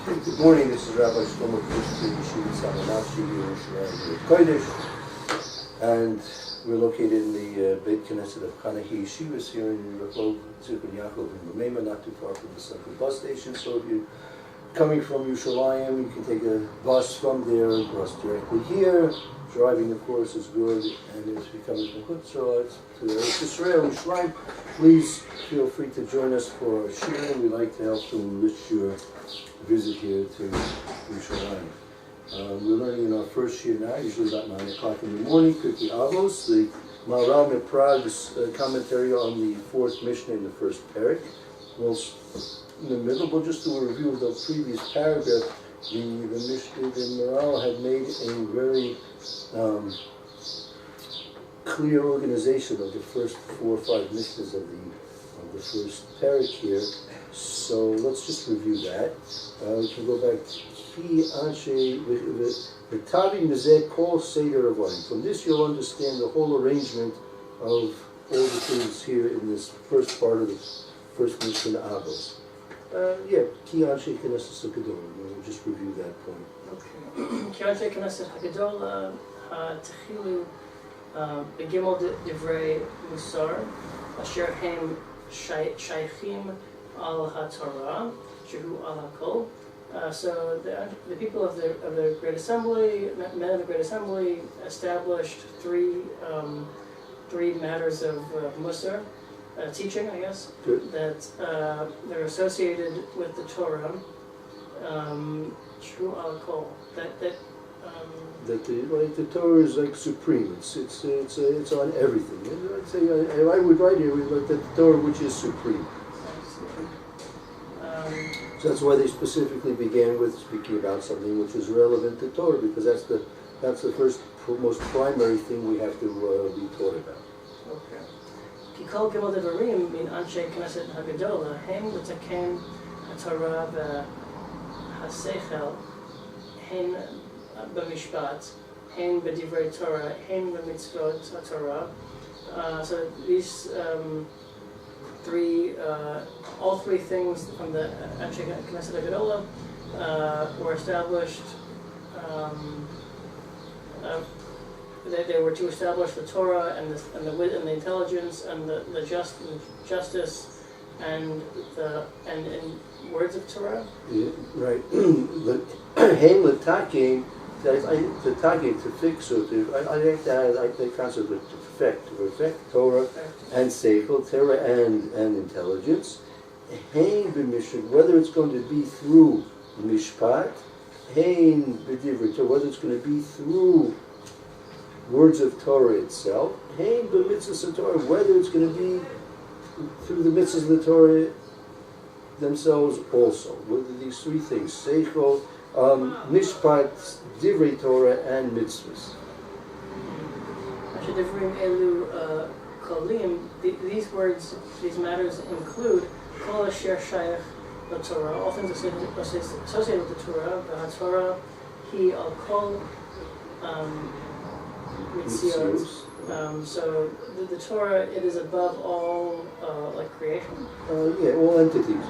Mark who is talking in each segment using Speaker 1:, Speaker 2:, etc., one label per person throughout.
Speaker 1: Good morning, this is Rabbi Shlomo Kushkin, Yeshiva Tsama, Nafshi, Yerushalyim, HaKodesh, and we're located in the Beit Knesset of Chanukah Yeshivas here in Rehovot, Zikun Yaakov, in Ramema, not too far from the central bus station. So if you're coming from Yerushalyim, you can take a bus from there and cross directly here. Driving, of course, is good, and if you're coming from Chutzpah to Israel, Yerushalayim, please feel free to join us for our shiurim. We'd like to help to enrich your visit here to Yerushalyim. We're learning in our first year now, usually about 9 o'clock in the morning, Pirkei Avos, the Maharal Miprag's commentary on the fourth Mishnah in the first parak. Well, in the middle, we'll just do a review of the previous paragraph. The Maharal had made a very clear organization of the first 4 or 5 Mishnahs of the first parak here. So let's just review that. We can go back. From this you'll understand the whole arrangement of all the things here in this first part of the first Mishnah Avos. We'll just review that point.
Speaker 2: Okay. Ki Anshe Knesset HaGadol Techilu Begimel Divrei Musar Asher Hem Shaychim Al HaTorah Shehu Al HaKol. So the people of the Great Assembly, men of the Great Assembly, established three matters of Musar, teaching, I guess,
Speaker 1: Good.
Speaker 2: that they're associated with the Torah. True al-kol. That
Speaker 1: the Torah is like supreme. It's on everything. I'd say I would write here like the Torah which is supreme. So that's why they specifically began with speaking about something which is relevant to Torah, because that's the first most primary thing we have to be taught about.
Speaker 2: Okay. Kikol gimel devarim min anshe Knesset HaGadol hem l'taken haTorah v'haseichel hen b'mishpat hen b'divrei Torah hen b'mitzvot haTorah. So these all three things from the Anshe Knesset HaGadol were established. They were to establish the Torah and the intelligence and the justice and words of Torah.
Speaker 1: Yeah, right. Hein l'taking, to fix, or I like the concept of to perfect Torah and seichel, Torah and intelligence. Hein b'mishpat, whether it's going to be through mishpat, hein b'divrei Torah, whether it's going to be through words of Torah itself, hein b'mitzvos Torah, whether it's going to be through the mitzvahs of the Torah themselves also. Whether these three things, seichel, mishpat, divrei Torah, and mitzvahs.
Speaker 2: These words, these matters include kol asher shayach l'Torah, all things associated with the Torah. The Torah, he al kol mitziot. So the Torah, it is above all like creation.
Speaker 1: All entities.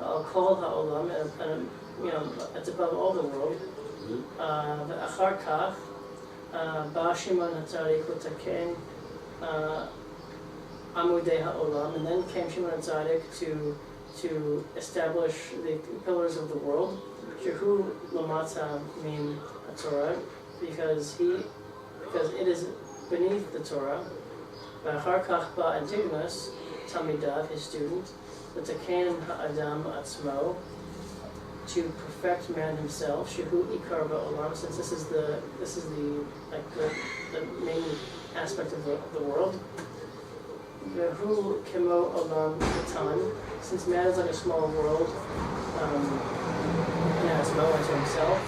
Speaker 2: Al kol ha'olam, and it's above all the world. Ve'achar kach ba Shimon HaTzadik l'taken amudei ha'olam, and then came Shimon HaTzadik to establish the pillars of the world. Shehu lamata min Torah, because it is beneath the Torah. Ve'achar kach ba Antigonus Talmidav, his student, l'taken ha'adam atzmo, to perfect man himself. Shehu ikar ba'olam, since this is the main aspect of the world. Vehu kemo olam katan, since man is like a small world, as well as himself.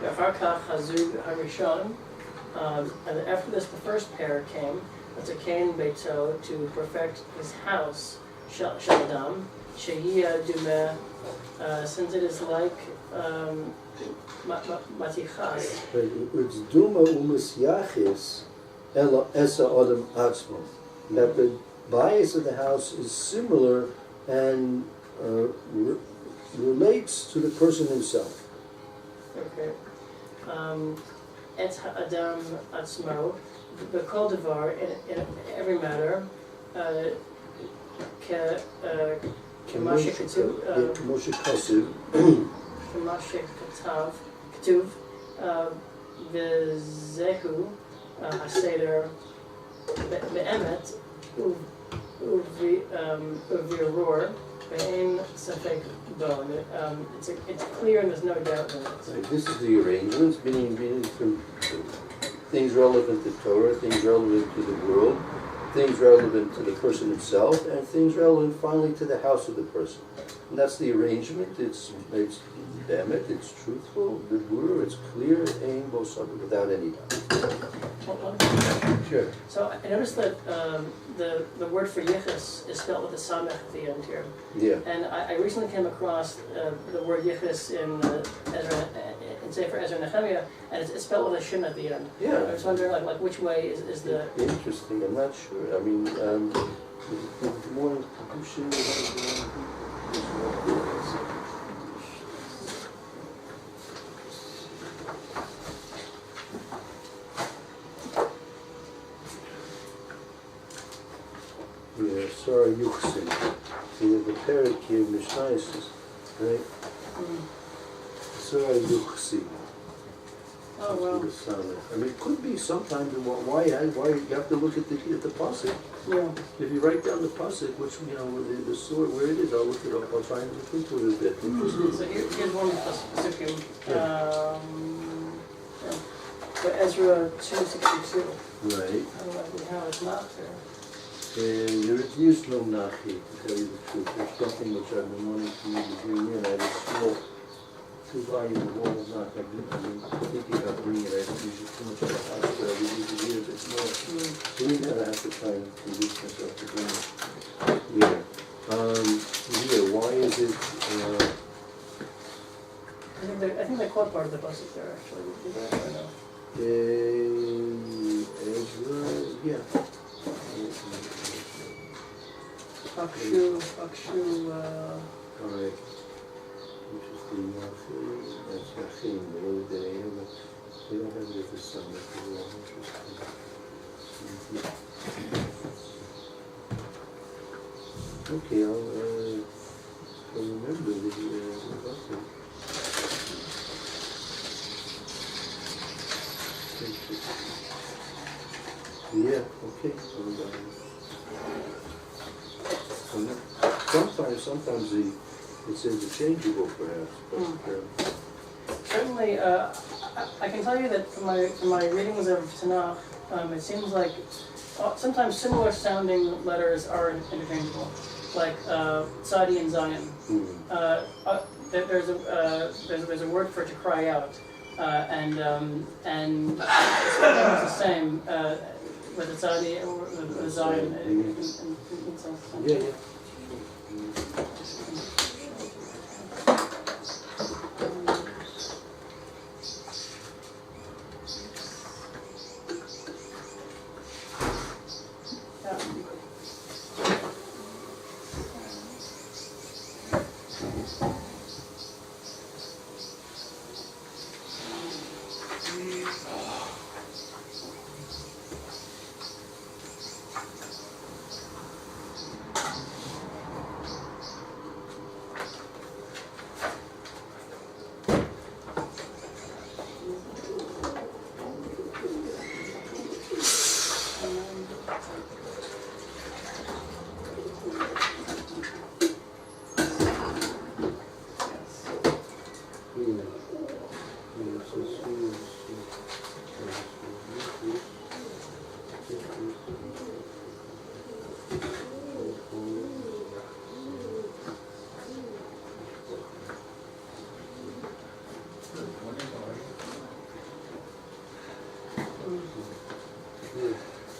Speaker 2: Ve'achar kach hazug harishon, and after this, the first pair came, l'taken beito, to perfect his house, shel adam, sheyia dumeh, since it is like matichas.
Speaker 1: It's duma u'misyachis ela esa adam atzmo. That the bias of the house is similar and relates to the person himself.
Speaker 2: Okay. Et ha'adam atzmo, b'kol davar, in every matter, כמה שכתוב, וזהו הסדר באמת ובירור ואין ספק בו. It's clear and there's no doubt in it.
Speaker 1: Right, this is the arrangements, meaning from things relevant to Torah, things relevant to the world, things relevant to the person himself, and things relevant finally to the house of the person. And that's the arrangement. It's emet, it's truthful, it's clear, without any doubt. Sure.
Speaker 2: So I noticed that the word for yichus is spelled with a samech at the end here.
Speaker 1: Yeah.
Speaker 2: And I recently came across the word yichus in Sefer Ezra Nehemiah, and it's spelled with a shin at the end.
Speaker 1: Yeah.
Speaker 2: I was wondering, like which way is the...
Speaker 1: Interesting. I'm not sure. I mean, more yeah, sorry, Yuchsin. The parrot here, Mishnah says, right? Sorry, Yuchsin.
Speaker 2: Oh, well.
Speaker 1: I mean, it could be sometimes. Why you have to look at the pasuk.
Speaker 2: Yeah.
Speaker 1: If you write down the pasuk, which the sword where it is, I'll look it up. I'll try and look into it a bit.
Speaker 2: So here's one pasukim. So Ezra 2:62.
Speaker 1: Right.
Speaker 2: I don't know how it's not there.
Speaker 1: There is no Nafshi, to tell you the truth. There's something which I've been wanting to bring in. I just saw 2 volumes of all of Nafshi. I've been thinking about bringing it. I don't use it too much in the house, but I would use it here a bit more. Doing that, I have to try and convince myself to bring it. Yeah. Why is it...
Speaker 2: I think they caught part of the pasuk there, actually. Did they? I don't know.
Speaker 1: Ezra, yeah.
Speaker 2: Akshu,
Speaker 1: Alright. Interesting. That's Yachim, the other day, but they don't have it at the summit. Okay, I'll remember the lesson. Yeah, okay. Sometimes it's interchangeable, perhaps. But,
Speaker 2: Certainly, I can tell you that from my readings of Tanakh, it seems like sometimes similar sounding letters are interchangeable, like Tzadi and Zion. There's a word for it to cry out, and it's the same with the Tzadi with the Zion.
Speaker 1: yeah.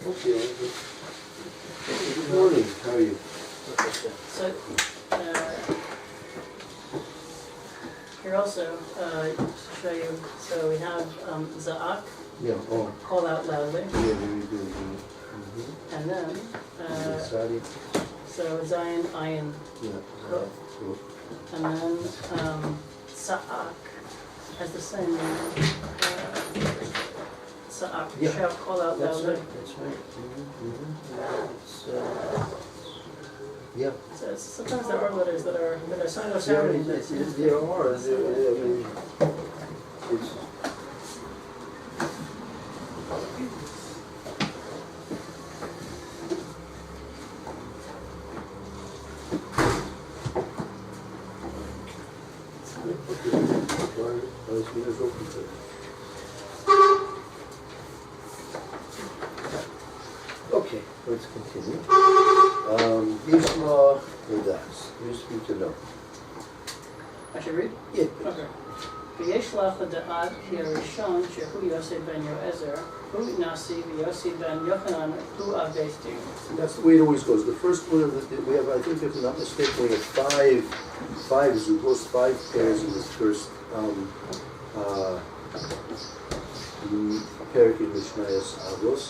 Speaker 1: Okay. Good morning. How are you?
Speaker 2: So, here also, to show you, so we have Za'ak,
Speaker 1: Yeah. Oh.
Speaker 2: call out loudly,
Speaker 1: Yeah. Very good.
Speaker 2: and then,
Speaker 1: Sadi.
Speaker 2: so Zion, Ayin,
Speaker 1: Yeah.
Speaker 2: Cool.
Speaker 1: Cool.
Speaker 2: And then Sa'ak has the same meaning. Sa'ak,
Speaker 1: Yeah.
Speaker 2: shall call out
Speaker 1: That's
Speaker 2: loudly.
Speaker 1: right, that's right. Yeah.
Speaker 2: So sometimes there are letters that are so sounding.
Speaker 1: There are, I mean, it's... Okay, let's continue. Yeshua Vedas. You speak to know.
Speaker 2: I should read?
Speaker 1: Yeah.
Speaker 2: Okay. ויש לך לדעת כי הראשון שהוא יוסי בן יועזר הוא נשיא ויוסי בן יוחנן הוא אב בית דין.
Speaker 1: That's the way it always goes. The first one of we have, I think if I'm not mistaken, we have five zugos, 5 pairs in this first parak in Mishnayos Avos,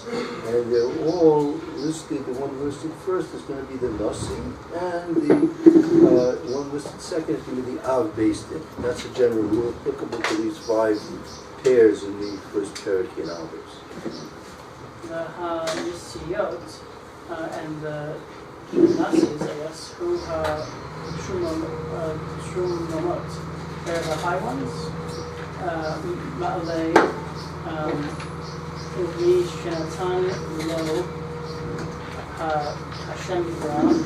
Speaker 1: and they're all listed. The one listed first is going to be the Nafshi, and the one listed second is going to be the Av based in. That's a general rule applicable to these 5 pairs in the first parak in Avos.
Speaker 2: The Nisiyot and the Nasis, I guess, who Shumamot. They're the high ones. Ma'alei Uvi Shenatan Lo Hashem Yibram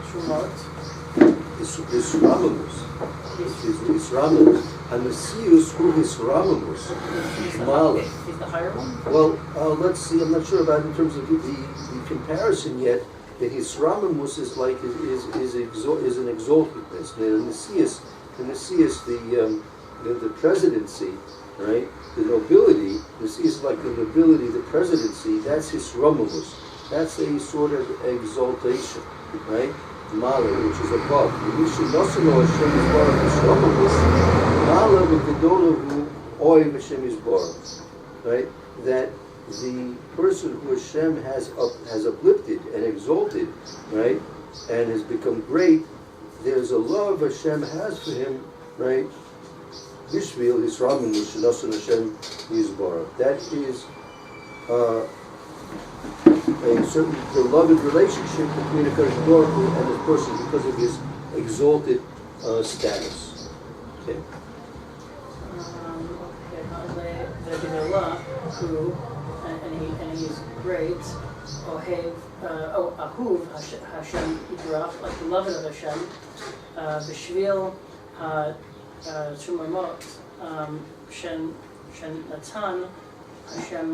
Speaker 2: Shumot.
Speaker 1: It's Ramamus. It's Ramamus. And the Siyus who is Ramamus. Mala.
Speaker 2: He's the higher one?
Speaker 1: Well, let's see. I'm not sure about in terms of the comparison yet. That his Ramamus is like is an exaltedness. And the Siyus, the presidency, right? The nobility. The Siyus is like the nobility, the presidency. That's his Ramamus. That's a sort of exaltation, right? Mala, which is above. Mala v'gedolahu oy v'Hashem yisborach, right? That the person who Hashem has uplifted and exalted, right, and has become great, there's a love Hashem has for him, right? Bishvil Yisramin Shenosan Hashem yisborach. That is a certain beloved relationship between a HaKodesh Baruch Hu and this person because of his exalted status. Okay.
Speaker 2: Who and he's great. Ahuv Hashem Yidrach, like beloved of Hashem. B'shvil Shumamot Shen Natan Hashem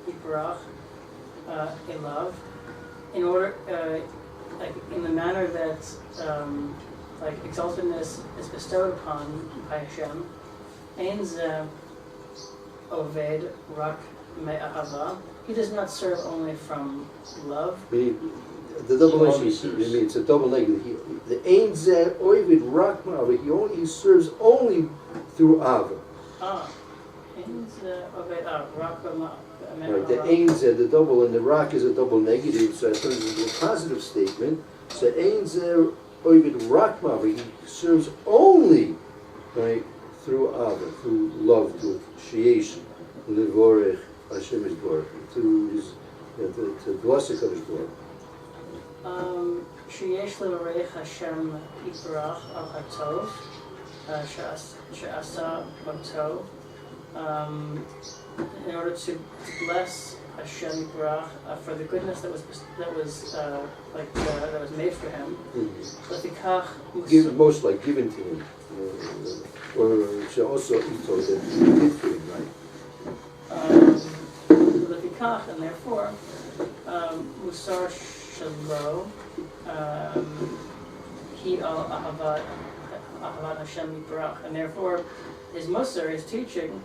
Speaker 2: Yidrach. Love, in order, like in the manner that, like exaltedness is bestowed upon by Hashem. Ein ze oved rak me'ahava. He does not serve only from love.
Speaker 1: The double negative. It's a double negative. The ein ze oved rak me'ahava. He serves only through ava.
Speaker 2: Ein ze oved rak me'ahava.
Speaker 1: Right, the ein zeh, the double, and the rak is a double negative, so it turns into a positive statement. So ein zeh oivid rak ma'ava, he serves only, right, through ava, through love, through appreciation, levorech Hashem yisborach, to his, to bless the HaKodesh Baruch.
Speaker 2: Sheyesh levorech Hashem yisborach al hatov, she'asa b'tov. In order to bless Hashem Yisborach for the goodness that was made for him.
Speaker 1: Most like given to him, or she also ito that he did for him,
Speaker 2: right? And therefore, Musar Shalo, he al Ahavat Hashem Yisborach, and therefore his Musar, his teaching,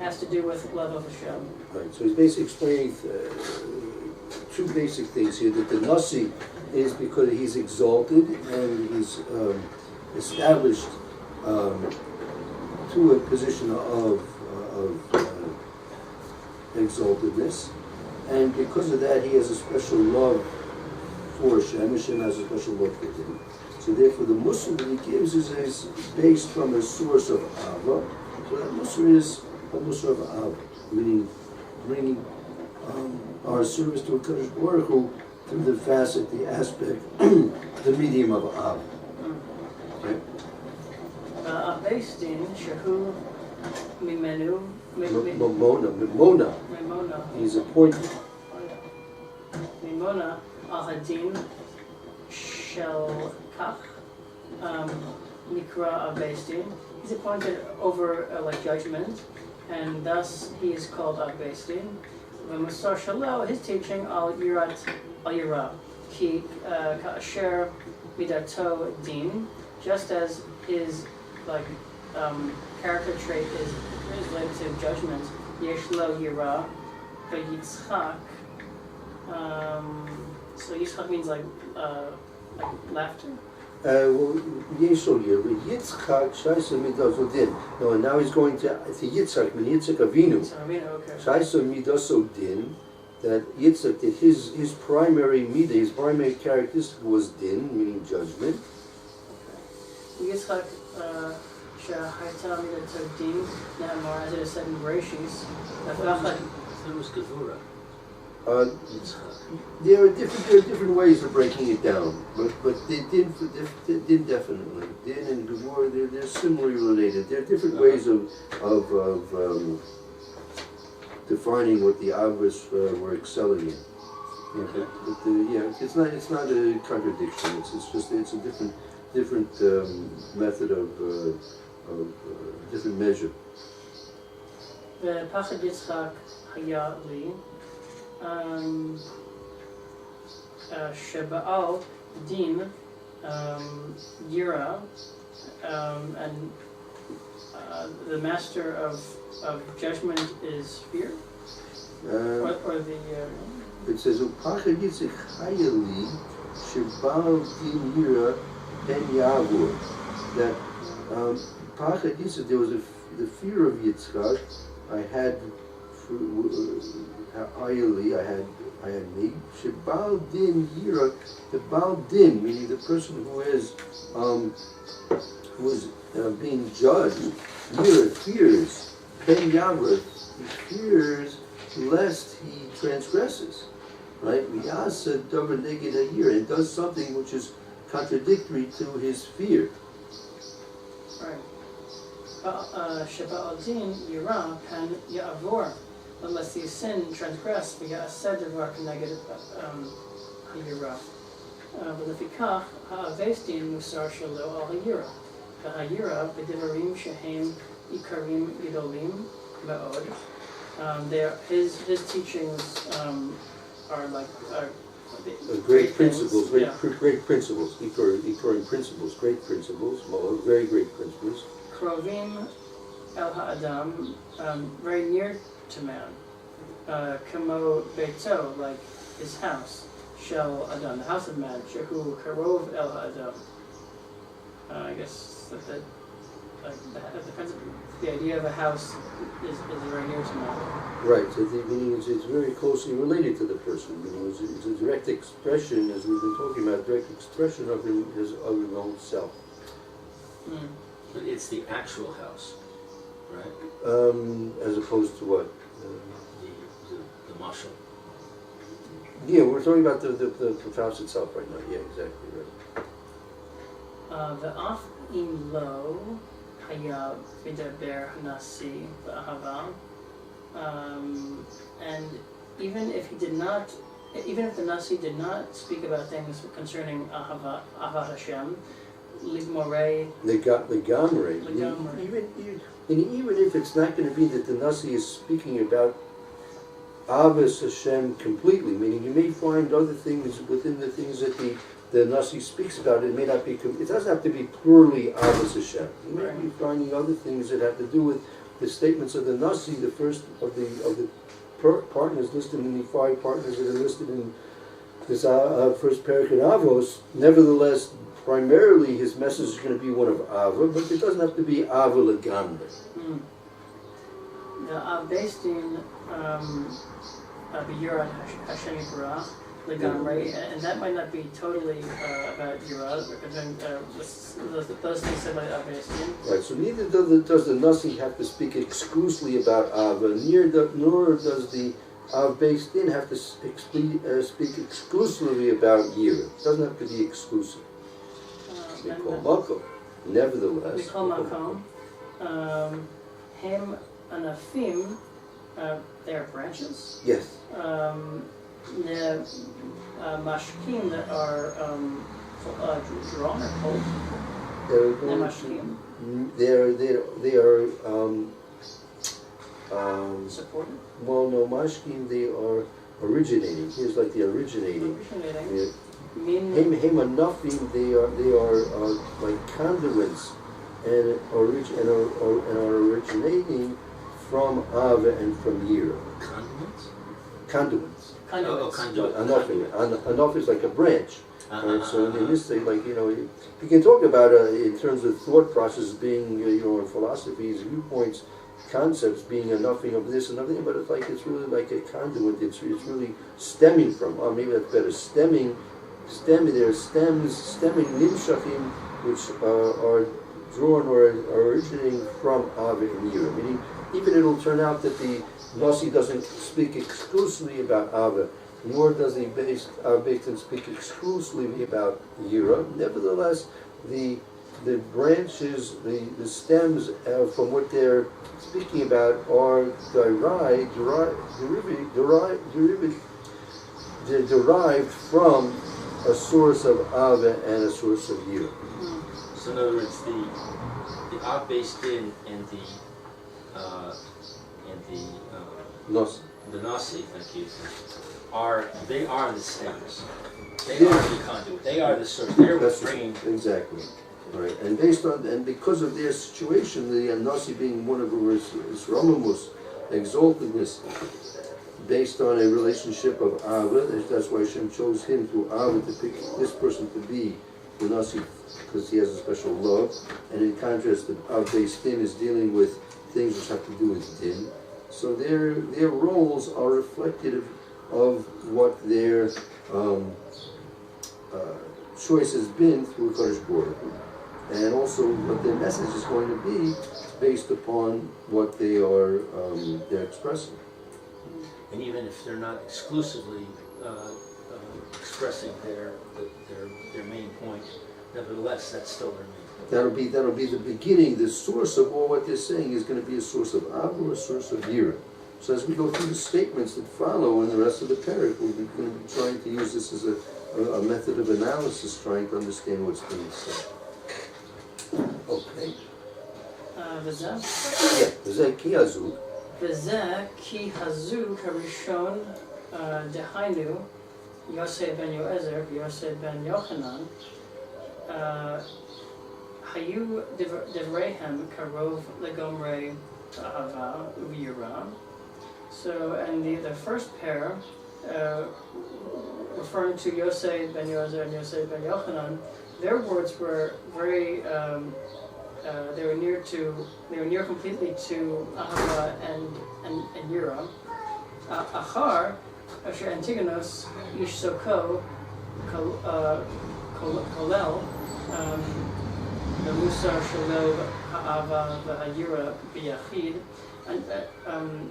Speaker 2: has to do with love of Hashem.
Speaker 1: Right, so he's basically explaining 2 basic things here, that the Nasi is because he's exalted and he's established to a position of exaltedness, and because of that he has a special love for Hashem. Hashem has a special love for him. So therefore the Musar that he gives is based from a source of Ava. So that Musar is a Musar of Ava, meaning bringing our service to HaKodesh Baruch Hu through the facet, the aspect, the medium of Ava. Okay?
Speaker 2: Avestin, Shehu, Mimenu,
Speaker 1: Mimona. He's appointed.
Speaker 2: Mimona, Ahadin, Shel Kach, Mikra Avestin. He's appointed over like judgment, and thus he is called Avestin. V'musar Shalo, his teaching al Yira, ki ka'asher midato din, just as his like character trait is related to judgment. Yesh lo Yira, v'yitzchak. So Yitzchak means like laughter.
Speaker 1: Yitzchak Shaisa Midaso Din. No, and now he's going to Yitzchak, Yitzchak Avinu. Shaisa Midaso Din, that Yitzchak, that his primary midah, his primary characteristic was din, meaning judgment.
Speaker 2: Yitzchak Shahayta Midato Din, Na'amar, as it is said in Bereshis.
Speaker 1: There are different ways of breaking it down, but din definitely. Din and Gevurah, they're similarly related. There are different ways of defining what the Avos were excelling in. But it's not a contradiction. It's a different method of different measure.
Speaker 2: The Pachad Yitzchak Haya Li. Sheba'al Din Yira, and the master of judgment is fear, or the.
Speaker 1: It says Upachad Yitzchak Hayali Sheba'al Din Yira Ben Yavur. That Pachad Yitzchak, there was the fear of Yitzchak. I had me. Shebal din yira, the Baal din, meaning the person who is being judged. Yira fears. Ben Yavra, he fears lest he transgresses. Right? V'yasa davar neged ha'yira, and does something which is contradictory to his fear.
Speaker 2: Right. Shebal din yira kan ya'avor. Unless the sin transgressed, we got a said devar negative hayira. But if ikach ha'avestin musar shelo al hayira, ha'hayira b'divarim shehem ikarim yidolim me'od. His teachings are
Speaker 1: great principles, great principles, ikarim principles, great principles, very great principles.
Speaker 2: Krovim el ha'adam, very near to man, kamo beito, like his house, shel adam, the house of man, shehu karov el ha'adam. I guess the idea of a house is very near to man.
Speaker 1: Right, so meaning it's very closely related to the person, meaning it's a direct expression, as we've been talking about, direct expression of his own self.
Speaker 3: But it's the actual house, right?
Speaker 1: As opposed to what?
Speaker 3: The mashal.
Speaker 1: Yeah, we're talking about the house itself right now. Yeah, exactly right.
Speaker 2: The af im lo haya vidaber nasi ba'ahava, and even if the nasi did not speak about things concerning ahavat Hashem, ligmorei.
Speaker 1: Legamrei. Even if it's not going to be that the Nasi is speaking about Avos Hashem completely, meaning you may find other things within the things that the Nasi speaks about. It may not be. It doesn't have to be purely Avos Hashem. You may be finding other things that have to do with the statements of the Nasi, the first of the partners listed in the 5 partners that are listed in this first parak in Avos. Nevertheless, primarily his message is going to be one of Ava, but it doesn't have to be Ava Legamre.
Speaker 2: The Avestin B'Yurat Hashem Yisrael, Legamre, and that might not be totally about Yira, those things said by Avos.
Speaker 1: Right, so neither does the Nasi have to speak exclusively about Ava, nor does the Av Beis Din have to speak exclusively about Yira. It doesn't have to be exclusive. Mikol Makom. Nevertheless,
Speaker 2: Mikol Makom, Hem Anafim, they are branches.
Speaker 1: yes.
Speaker 2: The mashkim that are drawn or pulled.
Speaker 1: They're
Speaker 2: The
Speaker 1: going
Speaker 2: mashkim
Speaker 1: they are
Speaker 2: supported.
Speaker 1: well, no, mashkim, they are originating. Here's like the originating.
Speaker 2: Originating. Min.
Speaker 1: Hem Anafim, they are like conduits and are originating from Ava and from Yira.
Speaker 3: Condiments?
Speaker 1: Conduits.
Speaker 3: Oh, conduit.
Speaker 1: Enough is like a branch. Right? So in this thing, like, you can talk about in terms of thought process being, in philosophy's viewpoints, concepts being nothing of this and nothing, but it's really like a conduit. It's really stemming from. Or maybe that's better. Stemming. There are stemming nimshachim, which are drawn or originating from Ava and Yira. Meaning, even it'll turn out that the Nasi doesn't speak exclusively about Ava, nor does the Beis Din speak exclusively about Yira. Nevertheless, the branches, the stems from what they're speaking about are derived from a source of Ava and a source of Yira.
Speaker 3: So in other words, the Av Beis Din and
Speaker 1: Nasi.
Speaker 3: the Nasi, thank you, they are the stems. They are the conduit. They are the source. They're what's bringing.
Speaker 1: Exactly. Right. And because of their situation, the Nasi being one of his Romamus, exaltedness, based on a relationship of Ava, that's why Hashem chose him through Ava to pick this person to be the Nasi, because he has a special love. And in contrast, the Av Beis Din is dealing with things which have to do with Din. So their roles are reflective of what their choice has been through HaKodesh Baruch Hu, and also what their message is going to be based upon what they're expressing.
Speaker 3: And even if they're not exclusively expressing their main point, nevertheless, that's still their main point.
Speaker 1: That'll be the beginning. The source of all what they're saying is going to be a source of Av or a source of Yira. So as we go through the statements that follow in the rest of the parak, we're going to be trying to use this as a method of analysis, trying to understand what's being said. Okay.
Speaker 2: V'zeh?
Speaker 1: Yeah. V'zeh ki hazu.
Speaker 2: V'zeh ki hazu karishon dehainu Yosef ben Yoezer Yosef ben Yochanan Hayu devreihem karov legomrei ahava u'yira. So, and the first pair, referring to Yosef ben Yoezer and Yosef ben Yochanan, their words were very, they were near completely to ahava and yira. Achar asher Antigonus ish soko kolel the Musar Shalom Ha'ava V'Hayira B'Yachid. And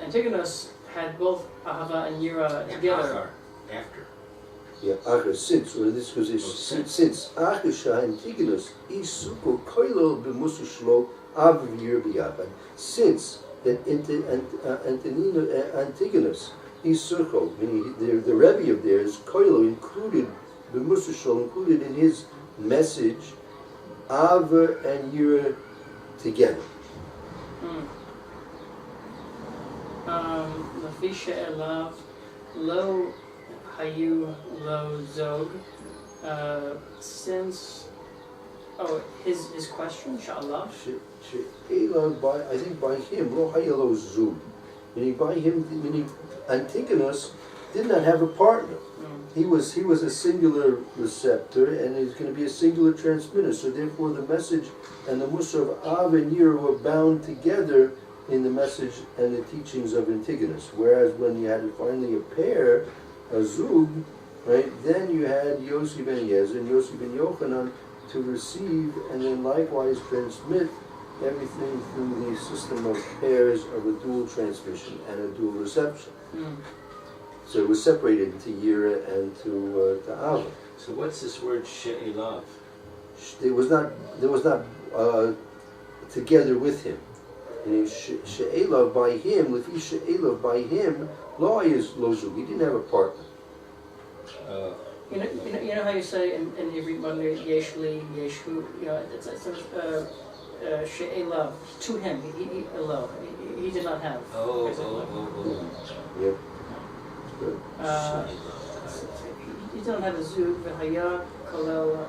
Speaker 2: Antigonus had both Ahava and Yira together.
Speaker 3: After.
Speaker 1: Yeah, Achar, since, or this was since Achar Shah Antigonus Isuko Koilo B'Musar Shlo Av V'Yira B'Yachid. Since that Antigonus Isuko, meaning the Rebbe of theirs, Koilo included B'Musar Shlo, included in his message Ava and Yira together.
Speaker 2: Lafisha elav lo hayu lo zog. Since his question, Sha'alav.
Speaker 1: I think by him, lo hayu lo zug. Meaning Antigonus did not have a partner. He was a singular receptor, and he's going to be a singular transmitter. So therefore, the message and the Musar of Av and Yira were bound together in the message and the teachings of Antigonus. Whereas when you had finally a pair, a zug, right? Then you had Yossi ben Yezer and Yossi ben Yochanan to receive and then likewise transmit everything through the system of pairs of a dual transmission and a dual reception. So it was separated into Yira and to Ava.
Speaker 3: So what's this word she'elav?
Speaker 1: There was not together with him. And she'elav by him, lefi she'elav by him, lo is lozug. He didn't have a partner.
Speaker 2: You know how you say in Hebrew, Yeshli, Yeshu, it's she'elav, to him, he did not have.
Speaker 1: Yep. Good.
Speaker 2: He did not have a zug, v'haya kolel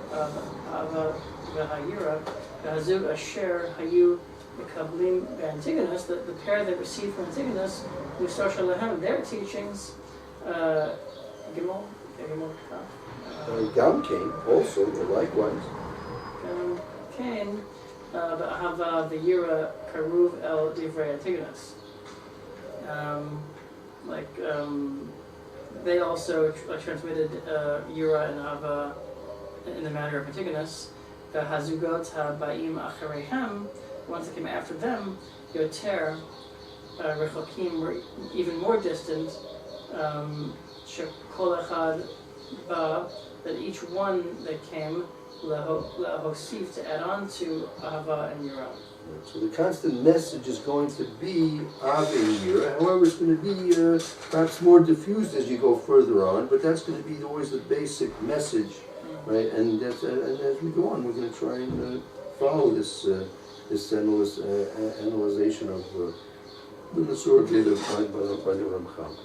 Speaker 2: ava v'hayira, v'hazug asher hayu mekablim v'Antigonus, the pair that received from Antigonus, Musar Shalahem, their teachings, Gimel
Speaker 1: Gam came also, likewise.
Speaker 2: Gam came, v'ahava v'yira karuv el divrei Antigonus. They also transmitted Yira and Ava in the manner of Antigonus. The Hazugot Ha'ba'im Achareihem, the ones that came after them, Yoter, Rechokim, were even more distant. Shekol Echad Ba, that each one that came, Lehosif, to add on to Ava and Yira.
Speaker 1: So the constant message is going to be Ava and Yira. However, it's going to be perhaps more diffused as you go further on, but that's going to be always the basic message, right? And as we go on, we're going to try and follow this analyzation of the Masur Gid by the Ramchal.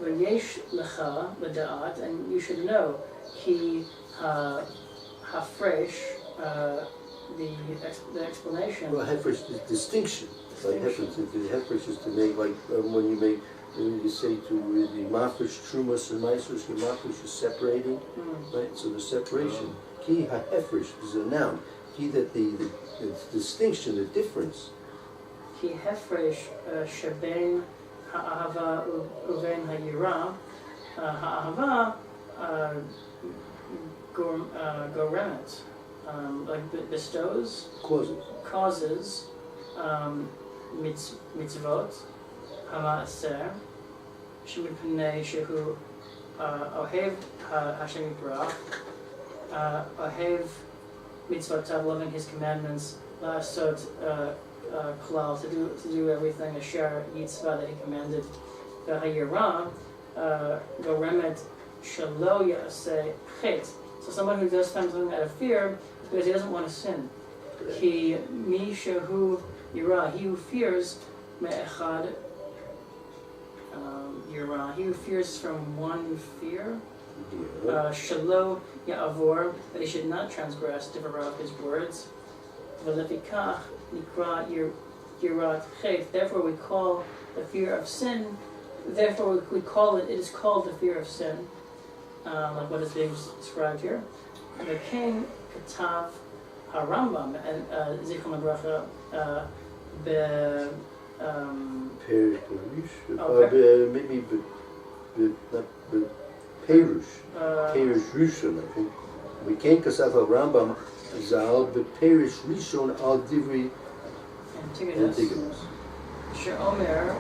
Speaker 2: V'yesh lecha l'da'at, and you should know, ki hafresh, the explanation.
Speaker 1: Well, hefresh is distinction. Like hefresh is to make, like when you say to the mafresh trumas and maisus, your mafresh is separating, right? So the separation. Ki ha-hefresh is a noun. Ki, that the distinction, the difference.
Speaker 2: Ki hefresh sheben ha'ahava uven ha'yira, ha'ahava goremet. Like bestows, causes, mitzvot, hamaaser, shemipnei shehu ohev Hashem yitbarach, ohev mitzvotav, loving His commandments, la'asot klal, to do everything asher yitzvah, that He commanded, v'hayira goremet shelo ya'aseh chet. So someone who does something out of fear, because he doesn't want to sin. He mi shehu yira, he who fears me'echad yira, he who fears from one fear. Shelo ya'avor, that he should not transgress divarav, His words. V'lefikach nikra yirat chet, therefore we call the fear of sin. Therefore we call it. It is called the fear of sin. Like what is being described here. The king Katav HaRambam and Zichron LaBracha
Speaker 1: Perush Rishon, I think. We can't Kasav HaRambam Zal Beperish Rishon Al Divri Antigonus.
Speaker 2: She'omer,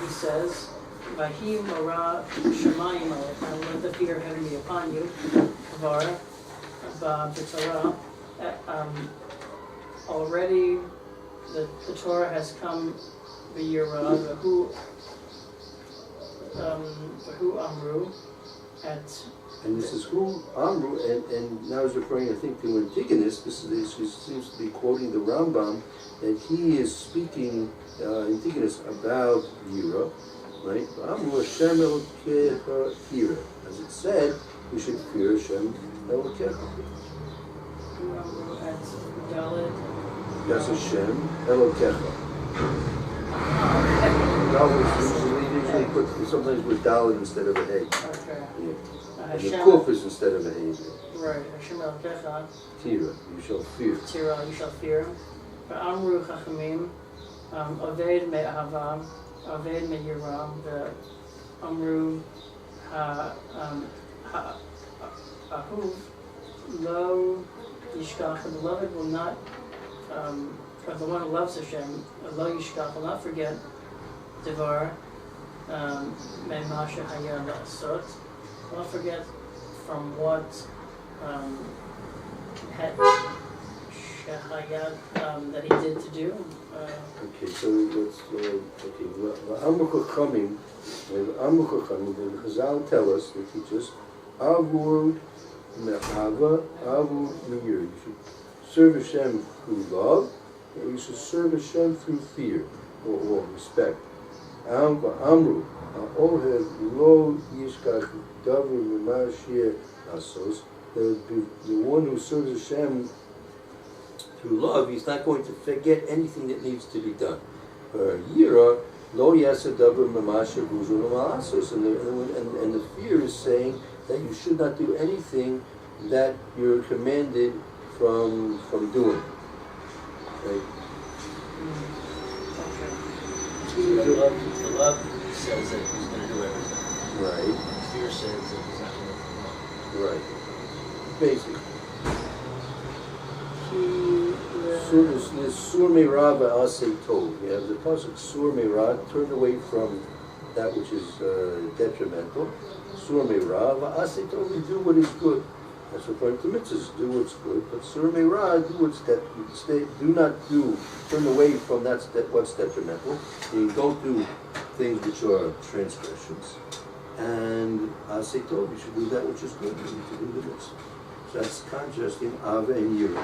Speaker 2: he says, Vahi Mora Shemayim Aleichem, let the fear of heaven be upon you. Kvar, the Torah. Already the Torah has come, V'yira, V'hu Amru,
Speaker 1: and this is who Amru, and now he's referring, I think, to Antigonus. He seems to be quoting the Rambam, that he is speaking Antigonus about Yira. Right? Hashem Elokecha Hira. As it said, we should fear Hashem Elokecha. That's Hashem Elokecha. Usually put sometimes with Dalet instead of a Hey.
Speaker 2: Okay.
Speaker 1: Yeah. And the Kuf is instead of a Hey.
Speaker 2: Right. Hashem Elokecha.
Speaker 1: Tira, you shall fear.
Speaker 2: Tira, you shall fear. Amru Chachamim, Oved Me'ahavam. Aved Me'yiram, the Amru Ahuv lo yishkach, the beloved will not, or the one who loves Hashem, lo yishkach, will not forget devar me'masha hayah la'asot, will not forget from what that he did to do.
Speaker 1: Okay, so let's, okay, V'amu Chachamim, the Chazal tell us, they teach us, Avur me'ava, Avur me'yir. You should serve Hashem through love, and you should serve Hashem through fear, or respect. Amru, Ohev lo yishkach davar me'mashir asos, the one who serves Hashem through love, he's not going to forget anything that needs to be done. Yira lo yasa davar me'masher buzur ma'asos, and the fear is saying that you should not do anything that you're commanded from doing. Right?
Speaker 3: The love says that he's going to do everything.
Speaker 1: Right.
Speaker 3: The fear says that he's not going to do it.
Speaker 1: Right. Basically. Sur me'ra v'asei tov. You have the pasuk sur me'ra, turn away from that which is detrimental. Sur me'ra v'asei tov, you do what is good. That's according to mitzvahs, do what's good. But sur me'ra, do what's turn away from what's detrimental. You don't do things which are transgressions. And asei tov, you should do that which is good. You need to do the mitzvah. So that's contrasting Ava and Yira.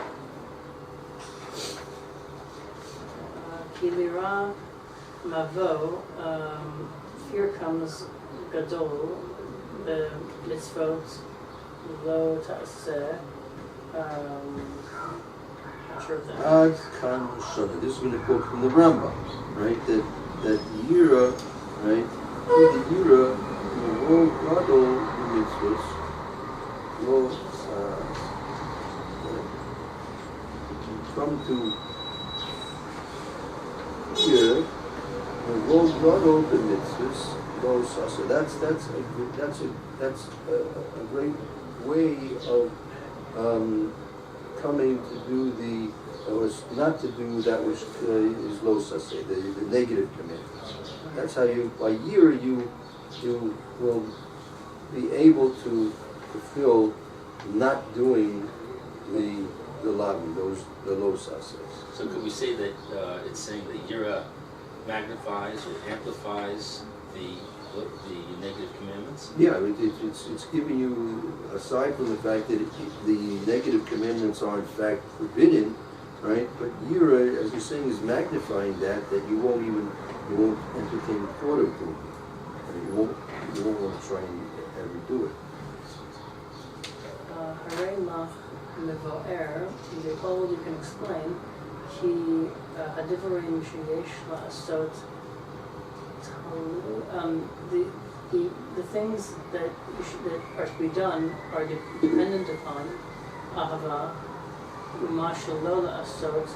Speaker 2: Kilira mavo, fear comes gadol, the mitzvot lo ta'aseh. Not sure of that.
Speaker 1: Ad kan shana. This is going to quote from the Rambam, right? That Yira, right? The Yira, lo gadol mitzvot, lo come to here, lo gadol the mitzvahs, lo sasa. That's a great way of coming to do or not to do that which is lo sasa, the negative commandments. That's how by year you will be able to fulfill not doing the lavi, the lo sasas.
Speaker 3: So could we say that it's saying that Yira magnifies or amplifies the negative commandments?
Speaker 1: Yeah, it's giving you, aside from the fact that the negative commandments are in fact forbidden, right? But Yira, as you're saying, is magnifying that you won't entertain the thought of doing it. You won't want to try and ever do it.
Speaker 2: Harei mach mevo'er, the whole you can explain, ki hadivarim sheyesh la'asot, the things that are to be done are dependent upon ahava, u'mashal lo la'asot,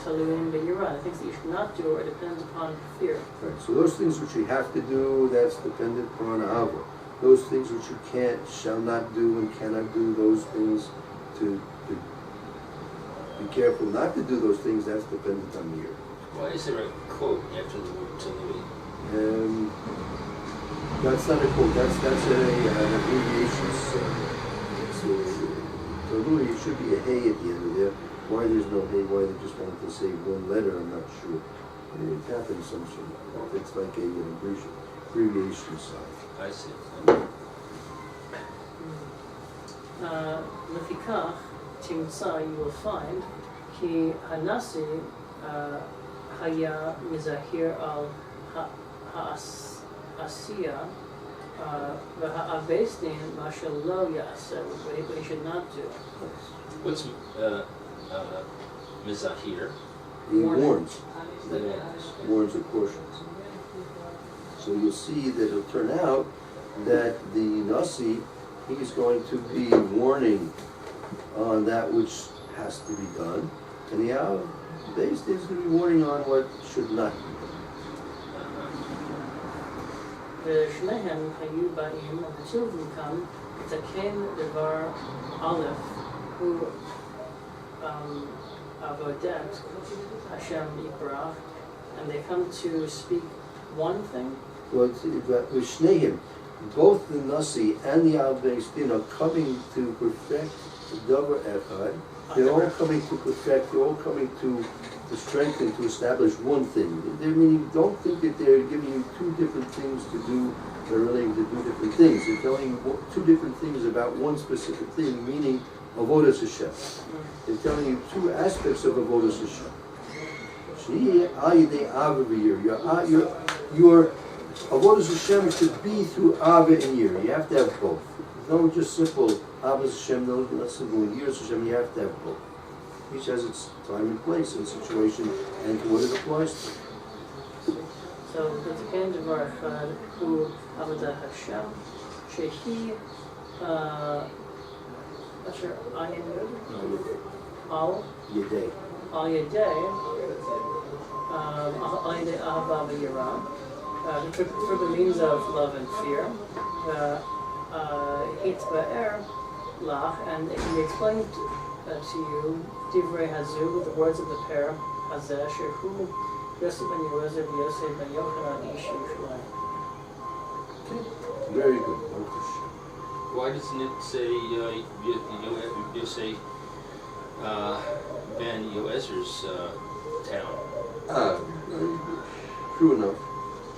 Speaker 2: taluim be'yirah. The things that you should not do are dependent upon fear.
Speaker 1: Right. So those things which you have to do, that's dependent upon ahava. Those things which you shall not do and cannot do, those things to be careful not to do those things, that's dependent on the year.
Speaker 3: Why is there a quote after the word talui?
Speaker 1: That's not a quote, that's an abbreviation. Talui, it should be a hey at the end of there. Why there's no hey, why they just wanted to say one letter, I'm not sure. It happens sometimes. It's like an abbreviation sign.
Speaker 3: I see.
Speaker 2: Lefikach timtza, you will find ki hanasi haya mizahir al ha'asiya v'ha'avestin mashal lo yaseh, what he should not do.
Speaker 3: What's mizahir?
Speaker 1: He warns a portion. So you'll see that it'll turn out that the Nasi, he's going to be warning on that which has to be done, and the Avos is going to be warning on what should not be done.
Speaker 2: ושניהם היו באים, and the two of them come, לתקן דבר א' הוא Avodat Hashem Yibrach, and they come to speak one thing.
Speaker 1: Well, Shneim, both the Nasi and the Al Beis Din are coming to perfect the Davar Echad. They're all coming to perfect, they're all coming to strengthen, to establish one thing. They're meaning, don't think that they're giving you two different things to do, they're relating to do different things. They're telling you two different things about one specific thing, meaning Avodas Hashem. They're telling you two aspects of Avodas Hashem. Your Avodas Hashem should be through Ava and Yir. You have to have both. No just simple Avos Hashem, no not simple Yiras Hashem, you have to have both. Each has its time and place and situation and to what it applies to.
Speaker 2: So, לתקן דבר אחד הוא עבודת השם, שהיא אשר עין על ידי אהבה ויראה, through the means of love and fear, התבאר לך, and he explained to you, divrei hazu, the words of the pair, hazeh, shehu, Yosef ben Yehozer, Yosef ben Yochanan, ish Yerushalayim.
Speaker 1: Very good.
Speaker 3: Why doesn't it say Yosef ben Yehoser's town?
Speaker 1: True enough.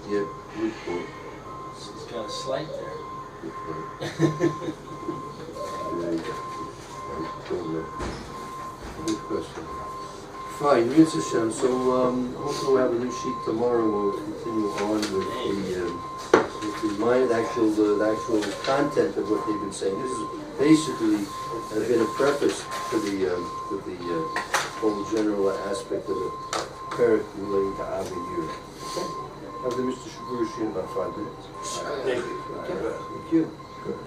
Speaker 1: Yeah, good point.
Speaker 3: It's got a slight there.
Speaker 1: Good point. Very good. Good question. Fine, Yiras Hashem. So hopefully we'll have a new sheet tomorrow. We'll continue on with the actual content of what they've been saying. This is basically been a preface to the whole general aspect of the parak relating to Av and Yir. Okay. Have the Mr. Shabushi in about 5 minutes.
Speaker 3: Thank you.
Speaker 1: Thank you. Good.